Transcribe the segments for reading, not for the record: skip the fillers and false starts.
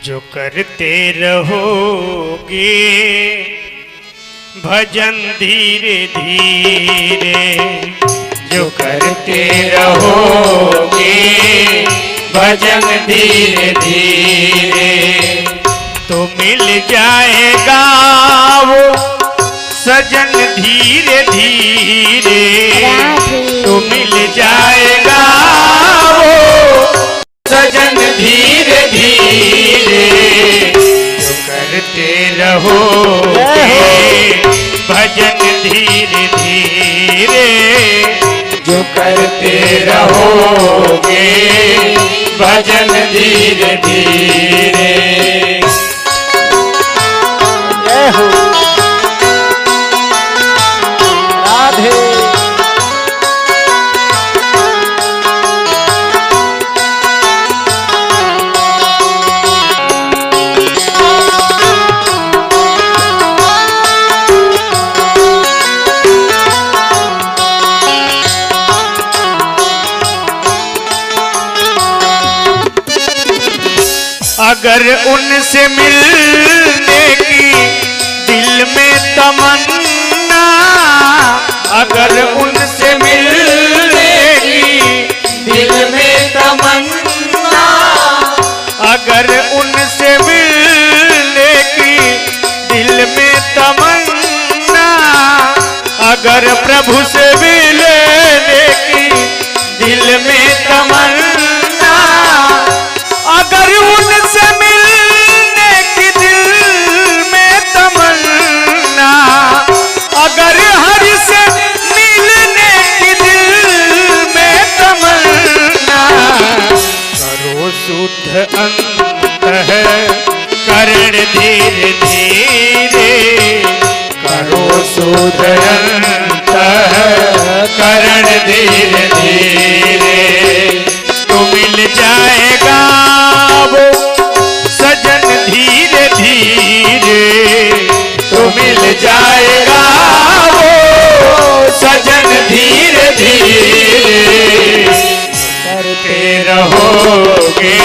जो करते रहोगे भजन धीरे धीरे, जो करते रहोगे भजन धीरे धीरे, तो मिल जाएगा वो सजन धीरे धीरे, तो मिल जाएगा वो सजन धीरे धीरे, जो करते रहोगे भजन धीरे धीरे, जो करते रहोगे भजन धीरे धीरे। जय हो राधे। अगर उनसे मिलने की दिल में तमन्ना, अगर उनसे मिलने की दिल में तमन्ना, अगर उनसे मिलने की दिल में तमन्ना, अगर प्रभु से मिलने की दिल में तमन्ना, अगर उनसे मिलने की दिल में तमन्ना, अगर हरि से मिलने की दिल में तमन्ना, करो शुद्ध अंतःकरण धीरे धीरे, करो शुद्ध अंतःकरण धीरे धीरे, तो मिल जाएगा वो सजन धीरे धीरे, तो मिल जाएगा वो सजन धीरे धीरे, करते रहोगे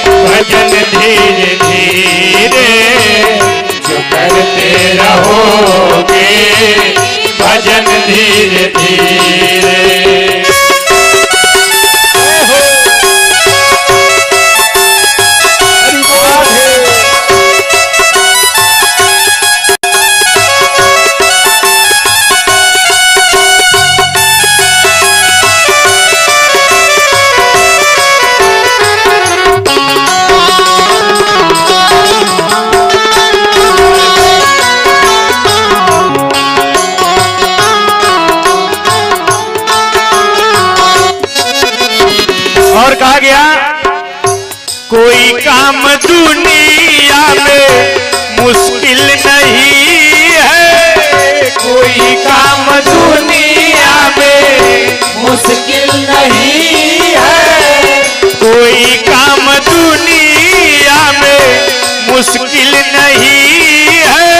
भजन धीरे धीरे, जो करते रहोगे भजन धीरे धीरे। और कहा गया कोई काम दुनिया में मुश्किल नहीं है, कोई काम दुनिया में मुश्किल नहीं है, कोई काम दुनिया में मुश्किल नहीं है,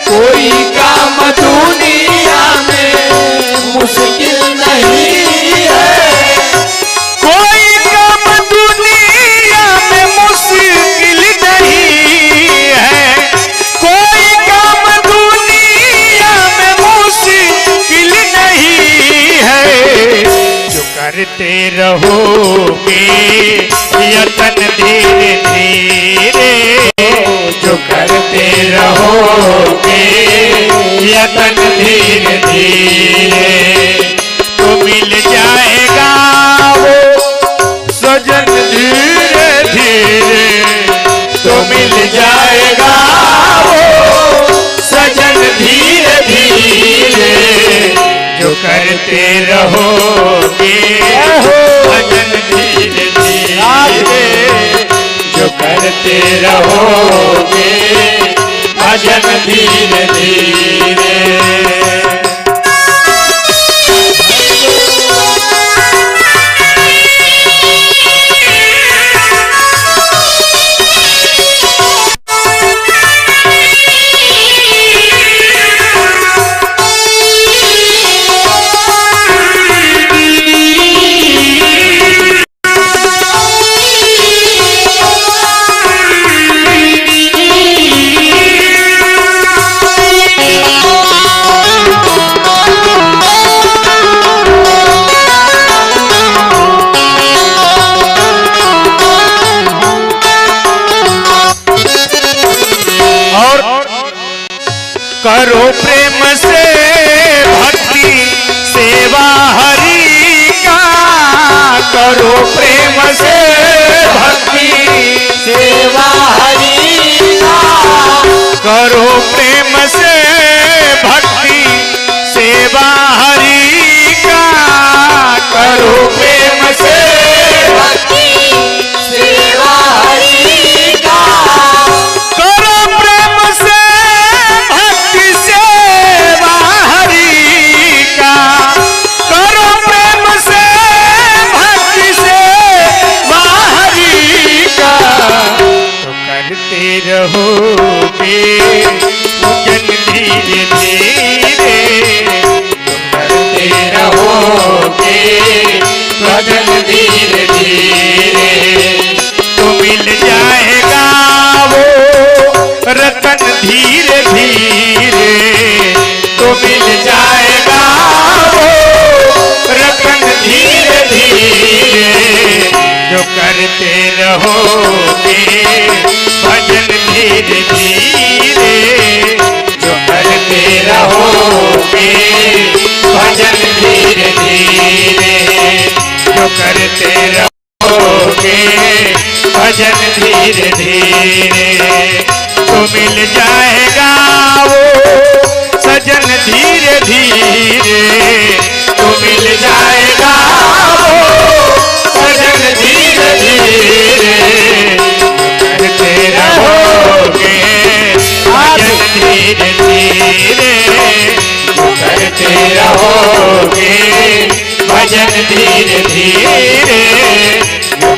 कोई काम दुनिया में मुश्किल नहीं है, कोई काम दुनिया में मुश्किल नहीं है, कोई काम दुनिया में मुश्किल नहीं है, जो करते रहोगे यतन धीरे धीरे, जो करते रहोगे यतन धीरे धीरे, तो मिल जाएगा वो सजन धीरे धीरे, तो मिल जाएगा वो सजन धीरे धीरे, जो करते रहोगे भजन धीरे धीरे, जो करते रहोगे भजन धीरे धीरे। करो प्रेम से भक्ति सेवा हरि का, करो प्रेम से भक्ति सेवा हरि का, करो प्रेम से भक्ति सेवा हरि का, करो प्रेम से भक्ति सेवा हरि का, करो प्रेम से भक्ति सेवा हरि का, करो प्रेम से भक्ति सेवा हरि का, तो करते रहोगे पूजन धीरे धीरे, तो करते रहोगे भजन धीरे धीरे, तो मिल जाएगा वो रतन धीरे धीरे, तो मिल जाएगा वो रतन धीरे धीरे, जो करते रहोगे भजन धीरे धीरे, जो करते रहोगे भजन धीरे धीरे, जो करते रहोगे भजन धीरे धीरे, तो मिल जाएगा वो सजन धीरे धीरे, तो मिल जाएगा वो सजन धीरे धीरे, करते रहोगे भजन धीरे धीरे, करते रहोगे भजन धीरे धीरे,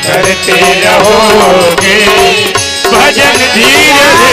करते रहोगे भजन धीरे धीरे।